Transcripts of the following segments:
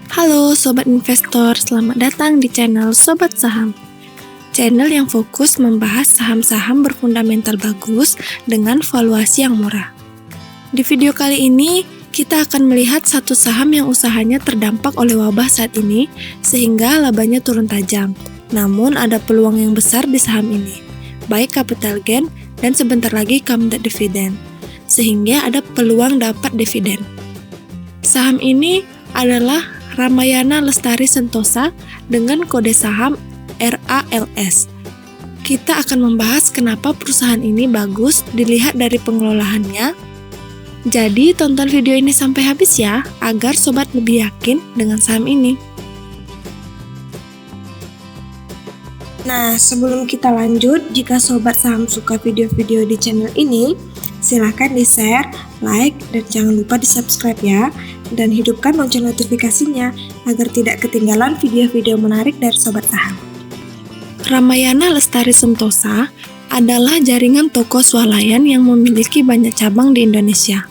Halo Sobat Investor, selamat datang di channel Sobat Saham. Channel yang fokus membahas saham-saham berfundamental bagus dengan valuasi yang murah. Di video kali ini, kita akan melihat satu saham yang usahanya terdampak oleh wabah saat ini, sehingga labanya turun tajam. Namun ada peluang yang besar di saham ini, baik capital gain dan sebentar lagi comeback dividen, sehingga ada peluang dapat dividen. Saham ini adalah Ramayana Lestari Sentosa dengan kode saham RALS. Kita akan membahas kenapa perusahaan ini bagus dilihat dari pengelolaannya. Jadi tonton video ini sampai habis ya, agar sobat lebih yakin dengan saham ini. Nah, sebelum kita lanjut, jika sobat saham suka video-video di channel ini, silahkan di-share, like, dan jangan lupa di-subscribe ya. Dan hidupkan lonceng notifikasinya agar tidak ketinggalan video-video menarik dari sobat saham. Ramayana Lestari Sentosa adalah jaringan toko swalayan yang memiliki banyak cabang di Indonesia.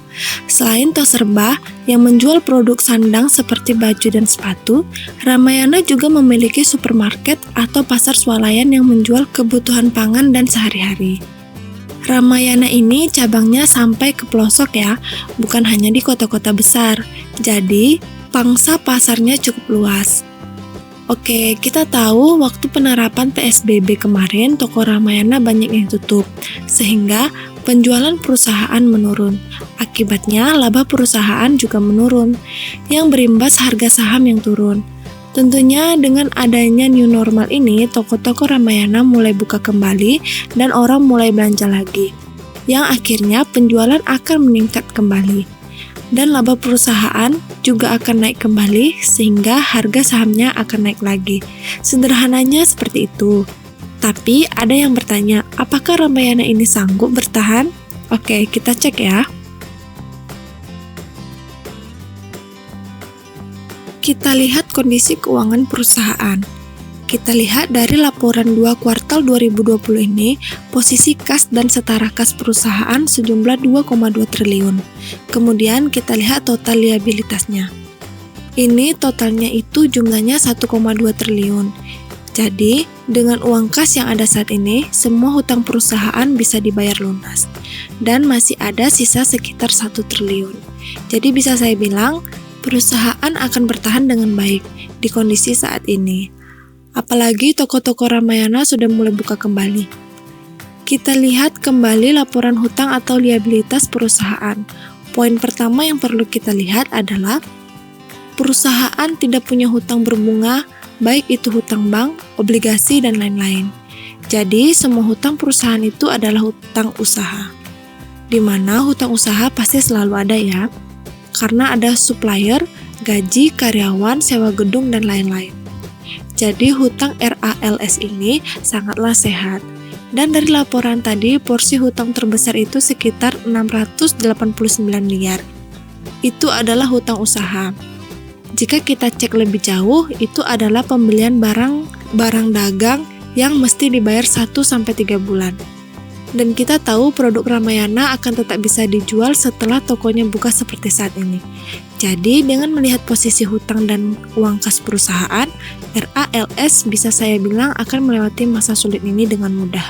Selain Toserba yang menjual produk sandang seperti baju dan sepatu, Ramayana juga memiliki supermarket atau pasar swalayan yang menjual kebutuhan pangan dan sehari-hari. Ramayana ini cabangnya sampai ke pelosok ya, bukan hanya di kota-kota besar. Jadi, pangsa pasarnya cukup luas. Oke, kita tahu waktu penerapan PSBB kemarin, toko Ramayana banyak yang tutup, sehingga penjualan perusahaan menurun. Akibatnya, laba perusahaan juga menurun, yang berimbas harga saham yang turun. Tentunya dengan adanya new normal ini, toko-toko Ramayana mulai buka kembali dan orang mulai belanja lagi, yang akhirnya penjualan akan meningkat kembali. Dan laba perusahaan juga akan naik kembali sehingga harga sahamnya akan naik lagi. Sederhananya seperti itu. Tapi ada yang bertanya, apakah Ramayana ini sanggup bertahan? Oke, kita cek ya. Kita lihat kondisi keuangan perusahaan. Kita lihat dari laporan 2 kuartal 2020 ini, posisi kas dan setara kas perusahaan sejumlah 2,2 triliun. Kemudian kita lihat total liabilitasnya. Ini totalnya itu jumlahnya 1,2 triliun. Jadi, dengan uang kas yang ada saat ini, semua hutang perusahaan bisa dibayar lunas. Dan masih ada sisa sekitar 1 triliun. Jadi bisa saya bilang, perusahaan akan bertahan dengan baik di kondisi saat ini. Apalagi toko-toko Ramayana sudah mulai buka kembali. Kita lihat kembali laporan hutang atau liabilitas perusahaan. Poin pertama yang perlu kita lihat adalah perusahaan tidak punya hutang berbunga, baik itu hutang bank, obligasi, dan lain-lain. Jadi, semua hutang perusahaan itu adalah hutang usaha. Di mana hutang usaha pasti selalu ada ya. Karena ada supplier, gaji, karyawan, sewa gedung, dan lain-lain. Jadi hutang RALS ini sangatlah sehat. Dan dari laporan tadi, porsi hutang terbesar itu sekitar 689 miliar. Itu adalah hutang usaha. Jika kita cek lebih jauh, itu adalah pembelian barang dagang yang mesti dibayar 1-3 bulan. Dan kita tahu produk Ramayana akan tetap bisa dijual setelah tokonya buka seperti saat ini. Jadi dengan melihat posisi hutang dan uang kas perusahaan, RALS bisa saya bilang akan melewati masa sulit ini dengan mudah.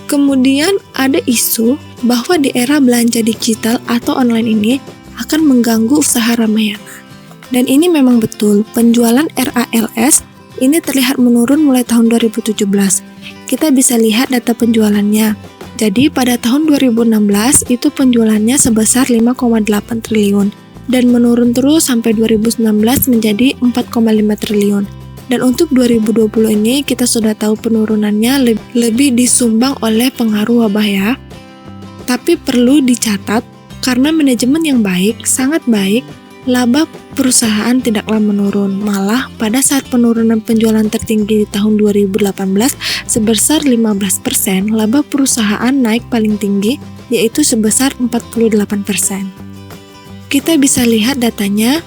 Kemudian ada isu bahwa di era belanja digital atau online ini akan mengganggu usaha Ramayana. Dan ini memang betul, penjualan RALS ini terlihat menurun mulai tahun 2017. Kita bisa lihat data penjualannya. Jadi pada tahun 2016 itu penjualannya sebesar 5,8 triliun dan menurun terus sampai 2019 menjadi 4,5 triliun. Dan untuk 2020 ini kita sudah tahu penurunannya lebih disumbang oleh pengaruh wabah ya. Tapi perlu dicatat karena manajemen yang baik, sangat baik, laba perusahaan tidaklah menurun, malah pada saat penurunan penjualan tertinggi di tahun 2018 sebesar 15%, laba perusahaan naik paling tinggi, yaitu sebesar 48%. Kita bisa lihat datanya,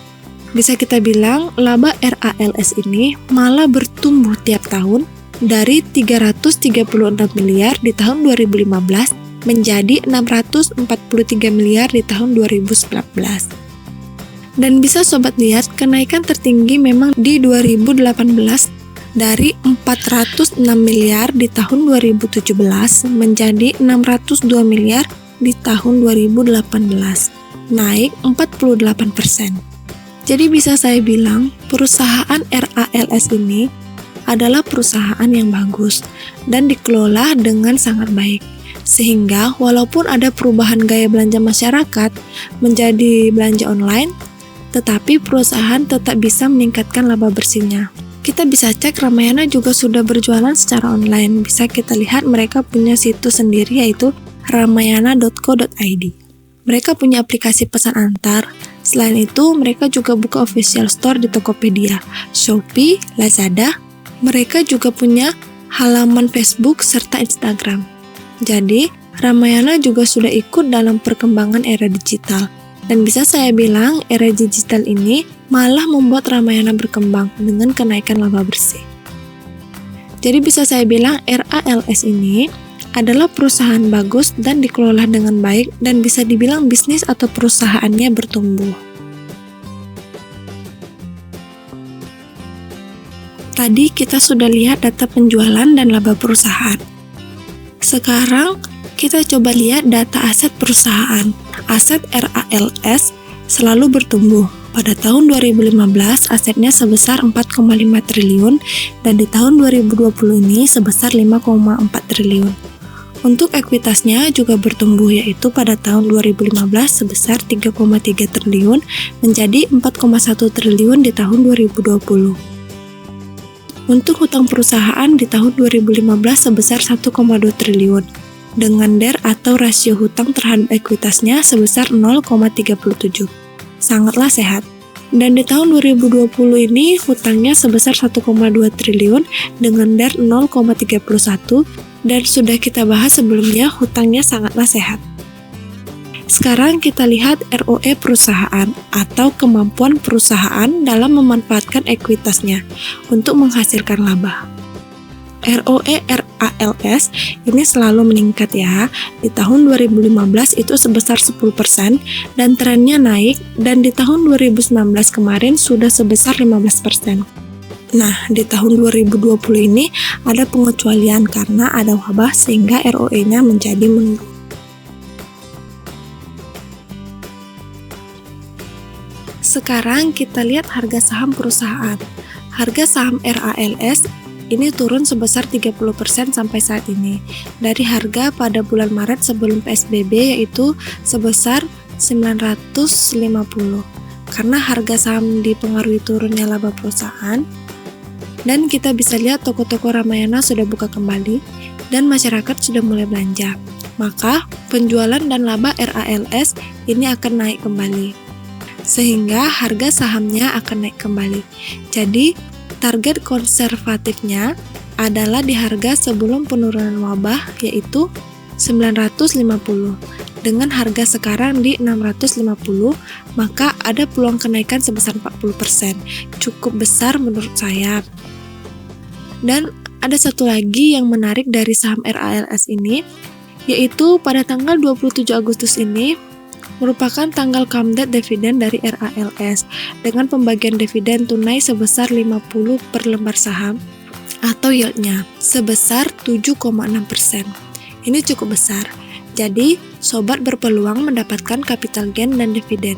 bisa kita bilang laba RALS ini malah bertumbuh tiap tahun dari 336 miliar di tahun 2015 menjadi 643 miliar di tahun 2019. Dan bisa sobat lihat, kenaikan tertinggi memang di 2018 dari 406 miliar di tahun 2017 menjadi 602 miliar di tahun 2018, naik 48%. Jadi bisa saya bilang, perusahaan RALS ini adalah perusahaan yang bagus dan dikelola dengan sangat baik. Sehingga walaupun ada perubahan gaya belanja masyarakat menjadi belanja online, tetapi perusahaan tetap bisa meningkatkan laba bersihnya. Kita bisa cek Ramayana juga sudah berjualan secara online. Bisa kita lihat mereka punya situs sendiri yaitu ramayana.co.id. Mereka punya aplikasi pesan antar. Selain itu, mereka juga buka official store di Tokopedia, Shopee, Lazada. Mereka juga punya halaman Facebook serta Instagram. Jadi, Ramayana juga sudah ikut dalam perkembangan era digital. Dan bisa saya bilang, era digital ini malah membuat Ramayana berkembang dengan kenaikan laba bersih. Jadi bisa saya bilang, RALS ini adalah perusahaan bagus dan dikelola dengan baik dan bisa dibilang bisnis atau perusahaannya bertumbuh. Tadi kita sudah lihat data penjualan dan laba perusahaan. Sekarang kita coba lihat data aset perusahaan. Aset RALS selalu bertumbuh. Pada tahun 2015, asetnya sebesar 4,5 triliun dan di tahun 2020 ini sebesar 5,4 triliun. Untuk ekuitasnya juga bertumbuh, yaitu pada tahun 2015 sebesar 3,3 triliun menjadi 4,1 triliun di tahun 2020. Untuk hutang perusahaan di tahun 2015 sebesar 1,2 triliun. Dengan DER atau rasio hutang terhadap ekuitasnya sebesar 0,37. Sangatlah sehat. Dan di tahun 2020 ini hutangnya sebesar 1,2 triliun dengan DER 0,31 dan sudah kita bahas sebelumnya hutangnya sangatlah sehat. Sekarang kita lihat ROE perusahaan atau kemampuan perusahaan dalam memanfaatkan ekuitasnya untuk menghasilkan laba. ROE RALS ini selalu meningkat ya. Di tahun 2015 itu sebesar 10% dan trennya naik, dan di tahun 2019 kemarin sudah sebesar 15%. Nah, di tahun 2020 ini ada pengecualian karena ada wabah sehingga ROE-nya menjadi menurun. Sekarang kita lihat harga saham perusahaan. Harga saham RALS ini turun sebesar 30% sampai saat ini. Dari harga pada bulan Maret sebelum PSBB yaitu sebesar 950. Karena harga saham dipengaruhi turunnya laba perusahaan. Dan kita bisa lihat toko-toko Ramayana sudah buka kembali dan masyarakat sudah mulai belanja. Maka penjualan dan laba RALS ini akan naik kembali. Sehingga harga sahamnya akan naik kembali. Jadi target konservatifnya adalah di harga sebelum penurunan wabah yaitu 950. Dengan harga sekarang di 650, maka ada peluang kenaikan sebesar 40%. Cukup besar menurut saya. Dan ada satu lagi yang menarik dari saham RALS ini, yaitu pada tanggal 27 Agustus ini merupakan tanggal come date dividen dari RALS dengan pembagian dividen tunai sebesar 50 per lembar saham atau yieldnya sebesar 7,6%. Ini cukup besar. Jadi, sobat berpeluang mendapatkan capital gain dan dividen.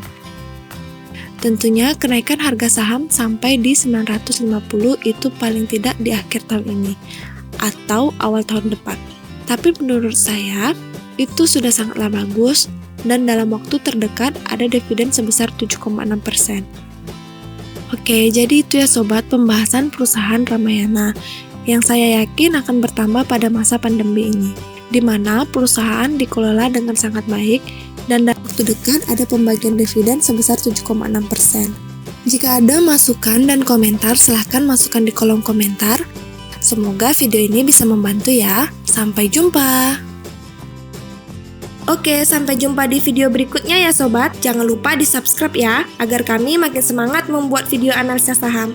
Tentunya kenaikan harga saham sampai di 950 itu paling tidak di akhir tahun ini atau awal tahun depan. Tapi menurut saya itu sudah sangatlah bagus dan dalam waktu terdekat ada dividen sebesar 7,6%. Oke, jadi itu ya sobat pembahasan perusahaan Ramayana yang saya yakin akan bertambah pada masa pandemi ini, di mana perusahaan dikelola dengan sangat baik dan dalam waktu dekat ada pembagian dividen sebesar 7,6%. Jika ada masukan dan komentar, silahkan masukkan di kolom komentar. Semoga video ini bisa membantu ya. Sampai jumpa! Oke, sampai jumpa di video berikutnya ya sobat. Jangan lupa di subscribe ya, agar kami makin semangat membuat video analisa saham.